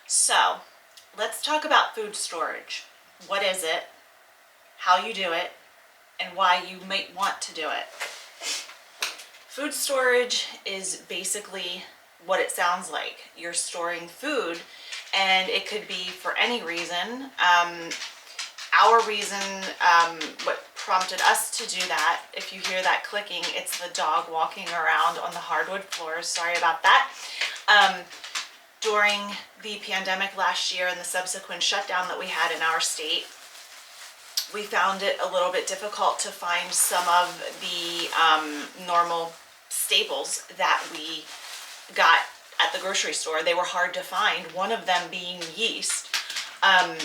So, let's talk about food storage. What is it, how you do it, and why you might want to do it. Food storage is basically what it sounds like. You're storing food, and it could be for any reason. Our reason, what prompted us to do that, if you hear that clicking, it's the dog walking around on the hardwood floors. Sorry about that. During the pandemic last year and the subsequent shutdown that we had in our state, we found it a little bit difficult to find some of the normal staples that we got at the grocery store. They were hard to find, one of them being yeast,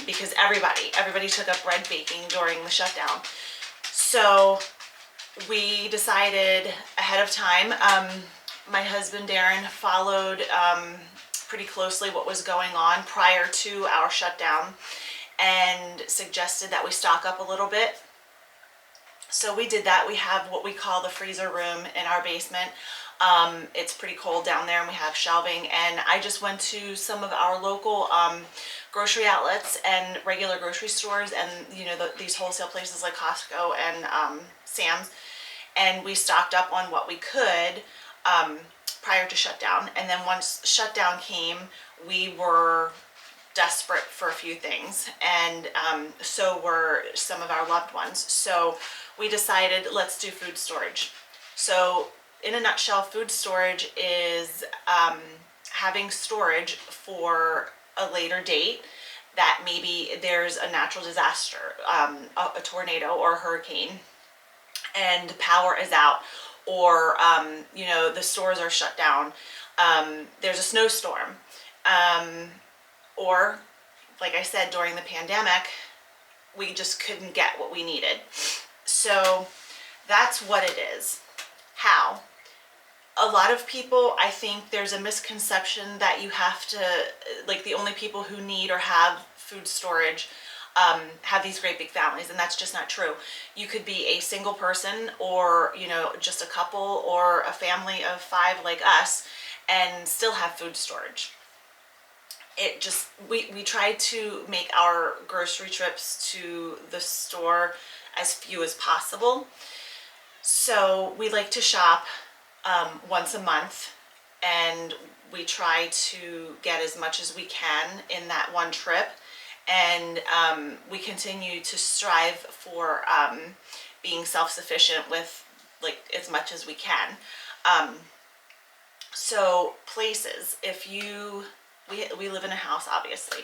because everybody took up bread baking during the shutdown. So we decided ahead of time, my husband Darren followed pretty closely what was going on prior to our shutdown and suggested that we stock up a little bit. So we did that. We have what we call the freezer room in our basement. It's pretty cold down there and we have shelving, and I just went to some of our local grocery outlets and regular grocery stores, and these wholesale places like Costco and Sam's, and we stocked up on what we could prior to shutdown. And then once shutdown came, we were desperate for a few things, and so were some of our loved ones. So we decided, let's do food storage. So in a nutshell, food storage is having storage for a later date that maybe there's a natural disaster, a tornado or a hurricane, and power is out, or the stores are shut down, there's a snowstorm, or like I said, during the pandemic, we just couldn't get what we needed. So that's what it is. How? A lot of people, I think there's a misconception that you have to, like, the only people who need or have food storage have these great big families, and that's just not true. You could be a single person, or just a couple, or a family of 5 like us, and still have food storage. It just, we try to make our grocery trips to the store as few as possible. So we like to shop once a month, and we try to get as much as we can in that one trip, and we continue to strive for being self-sufficient with as much as we can. So places, we live in a house, obviously,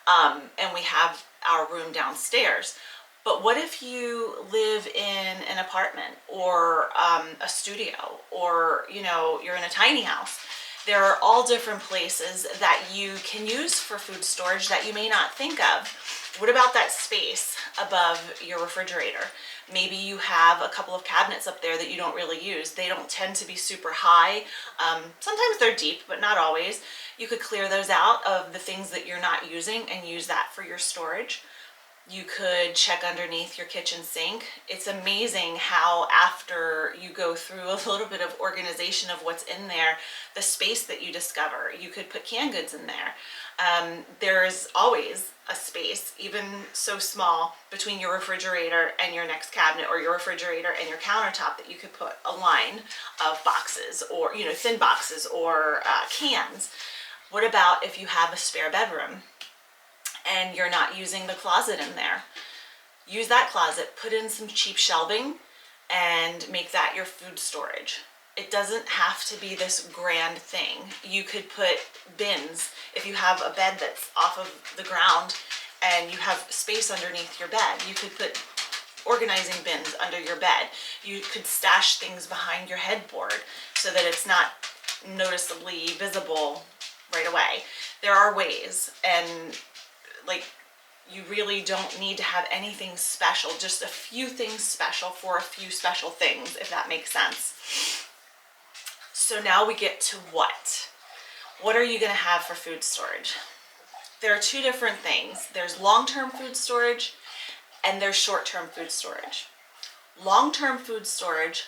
and we have our room downstairs. But what if you live in an apartment, or a studio, or you're in a tiny house? There are all different places that you can use for food storage that you may not think of. What about that space above your refrigerator? Maybe you have a couple of cabinets up there that you don't really use. They don't tend to be super high. Sometimes they're deep, but not always. You could clear those out of the things that you're not using and use that for your storage. You could check underneath your kitchen sink. It's amazing how, after you go through a little bit of organization of what's in there, the space that you discover. You could put canned goods in there. There's always a space, even so small, between your refrigerator and your next cabinet, or your refrigerator and your countertop, that you could put a line of boxes, or thin boxes, or cans. What about if you have a spare bedroom and you're not using the closet in there? Use that closet, put in some cheap shelving, and make that your food storage. It doesn't have to be this grand thing. You could put bins. If you have a bed that's off of the ground and you have space underneath your bed, you could put organizing bins under your bed. You could stash things behind your headboard so that it's not noticeably visible right away. There are ways, and you really don't need to have anything special, just a few things special for a few special things, if that makes sense. So now we get to what? What are you going to have for food storage? There are 2 different things. There's long-term food storage and there's short-term food storage. Long-term food storage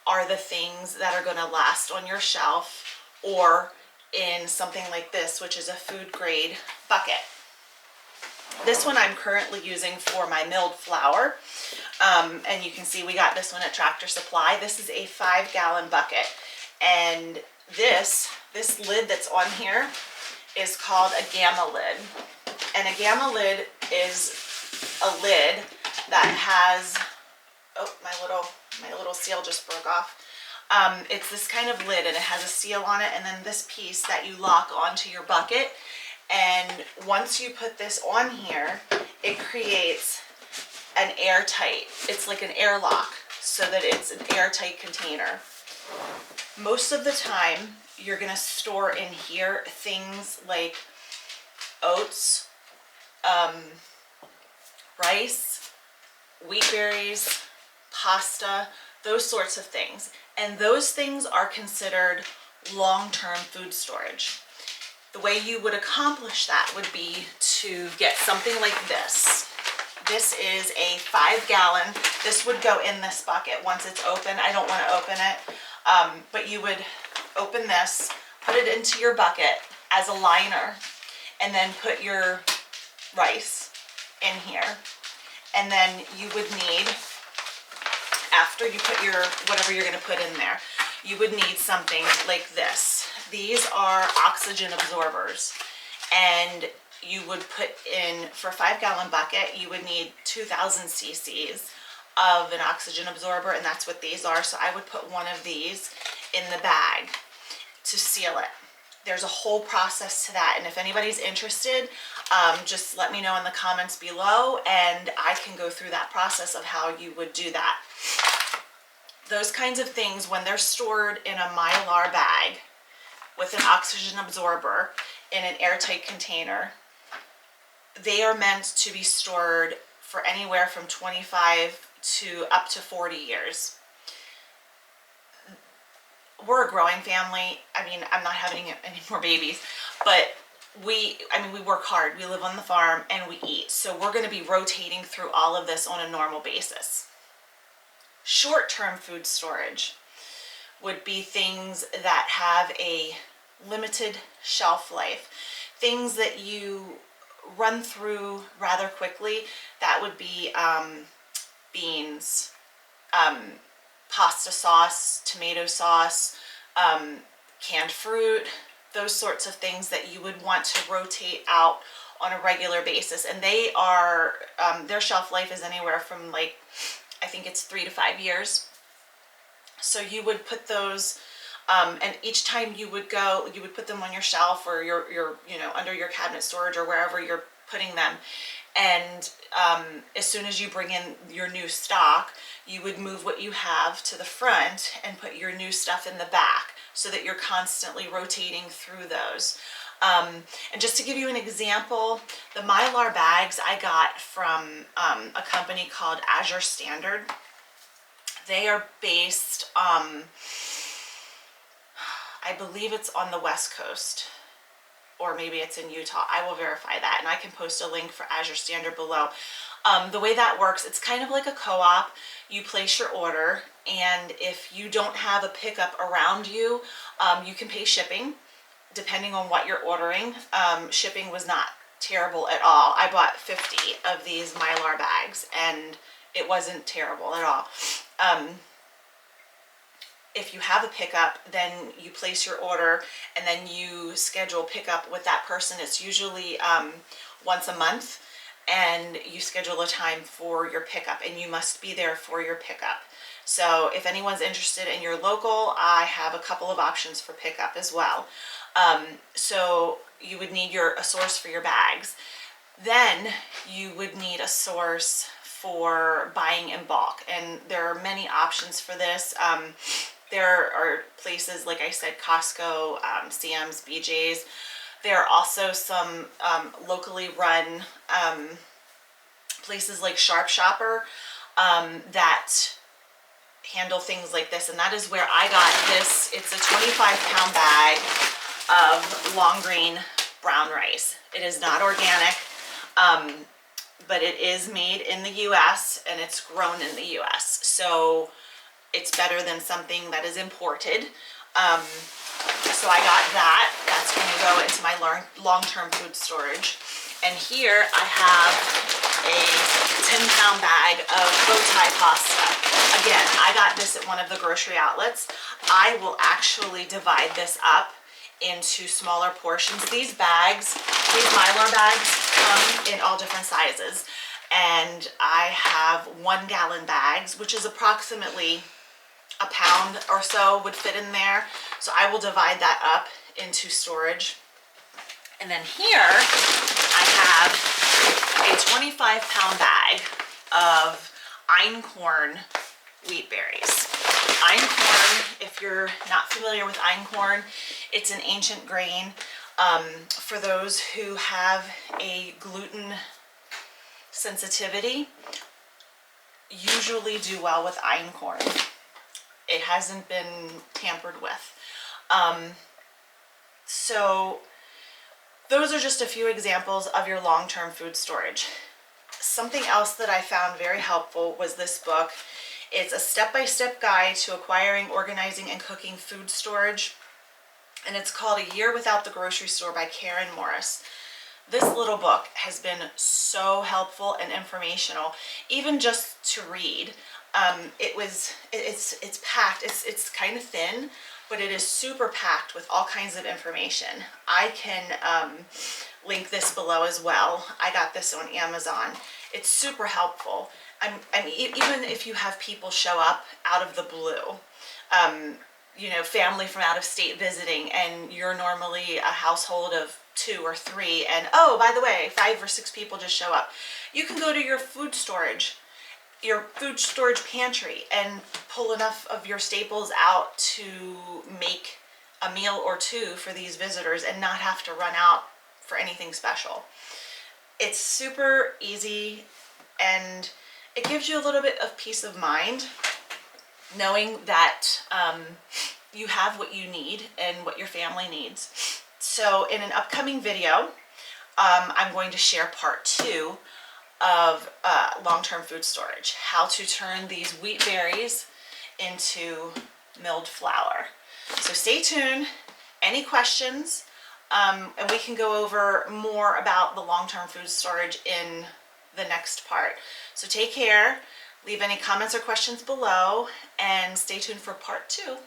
are the things that are going to last on your shelf, or in something like this, which is a food grade bucket. This one I'm currently using for my milled flour. And you can see we got this one at Tractor Supply. This is a 5-gallon bucket. And this lid that's on here is called a gamma lid. And a gamma lid is a lid that has, oh, my little seal just broke off. It's this kind of lid, and it has a seal on it, and then this piece that you lock onto your bucket. And once you put this on here, it creates an airtight, it's like an airlock, so that it's an airtight container. Most of the time, you're gonna store in here things like oats, rice, wheat berries, pasta, those sorts of things. And those things are considered long-term food storage. The way you would accomplish that would be to get something like this. This is a 5-gallon. This would go in this bucket once it's open. I don't want to open it, but you would open this, put it into your bucket as a liner, and then put your rice in here. And then you would need, after you put your, whatever you're going to put in there, you would need something like this. These are oxygen absorbers, and you would put in, for a 5-gallon bucket, you would need 2,000 cc's of an oxygen absorber, and that's what these are. So I would put one of these in the bag to seal it. There's a whole process to that, and if anybody's interested, just let me know in the comments below, and I can go through that process of how you would do that. Those kinds of things, when they're stored in a Mylar bag with an oxygen absorber in an airtight container, they are meant to be stored for anywhere from 25 to up to 40 years. We're a growing family. I mean, I'm not having any more babies, but we work hard. We live on the farm and we eat. So we're going to be rotating through all of this on a normal basis. Short-term food storage would be things that have a limited shelf life. Things that you run through rather quickly. That would be beans, pasta sauce, tomato sauce, canned fruit, those sorts of things that you would want to rotate out on a regular basis. And they are, their shelf life is anywhere from, like, I think it's 3 to 5 years. So you would put those, and each time you would go, you would put them on your shelf or your under your cabinet storage or wherever you're putting them. And as soon as you bring in your new stock, you would move what you have to the front and put your new stuff in the back, so that you're constantly rotating through those. And just to give you an example, the Mylar bags I got from a company called Azure Standard. They are based, I believe it's on the West Coast, or maybe it's in Utah. I will verify that, and I can post a link for Azure Standard below. The way that works, it's kind of like a co-op. You place your order, and if you don't have a pickup around you, you can pay shipping, depending on what you're ordering. Shipping was not terrible at all. I bought 50 of these Mylar bags, and it wasn't terrible at all. If you have a pickup, then you place your order, and then you schedule pickup with that person. It's usually once a month, and you schedule a time for your pickup, and you must be there for your pickup. So if anyone's interested and you're local, I have a couple of options for pickup as well. So you would need a source for your bags. Then you would need a source for buying in bulk, and there are many options for this. There are places, like I said, Costco, Sam's, BJ's. There are also some locally run places like Sharp Shopper that handle things like this, and that is where I got this. It's a 25-pound bag of long grain brown rice. It is not organic, but it is made in the US and it's grown in the US, so it's better than something that is imported. So I got that. That's going to go into my long-term food storage. And here I have a 10-pound bag of bow tie pasta. Again, I got this at one of the grocery outlets. I will actually divide this up into smaller portions. These bags, these Mylar bags, come in all different sizes. And I have 1-gallon bags, which is approximately a pound or so would fit in there. So I will divide that up into storage. And then here I have a 25-pound bag of einkorn wheat berries. Einkorn, if you're not familiar with einkorn, it's an ancient grain. For those who have a gluten sensitivity, usually do well with einkorn. It hasn't been tampered with. So those are just a few examples of your long-term food storage. Something else that I found very helpful was this book. It's a step-by-step guide to acquiring, organizing, and cooking food storage. And it's called A Year Without the Grocery Store by Karen Morris. This little book has been so helpful and informational, even just to read. It's packed. It's kind of thin, but it is super packed with all kinds of information. I can link this below as well. I got this on Amazon. It's super helpful. I mean, even if you have people show up out of the blue, you know, family from out of state visiting, and you're normally a household of 2 or 3, and oh, by the way, 5 or 6 people just show up. You can go to your food storage pantry and pull enough of your staples out to make a meal or 2 for these visitors and not have to run out for anything special. It's super easy, and it gives you a little bit of peace of mind knowing that you have what you need and what your family needs. So in an upcoming video, I'm going to share part 2 of long-term food storage, how to turn these wheat berries into milled flour. So stay tuned. Any questions? And we can go over more about the long-term food storage in the next part. So take care, leave any comments or questions below, and stay tuned for part 2.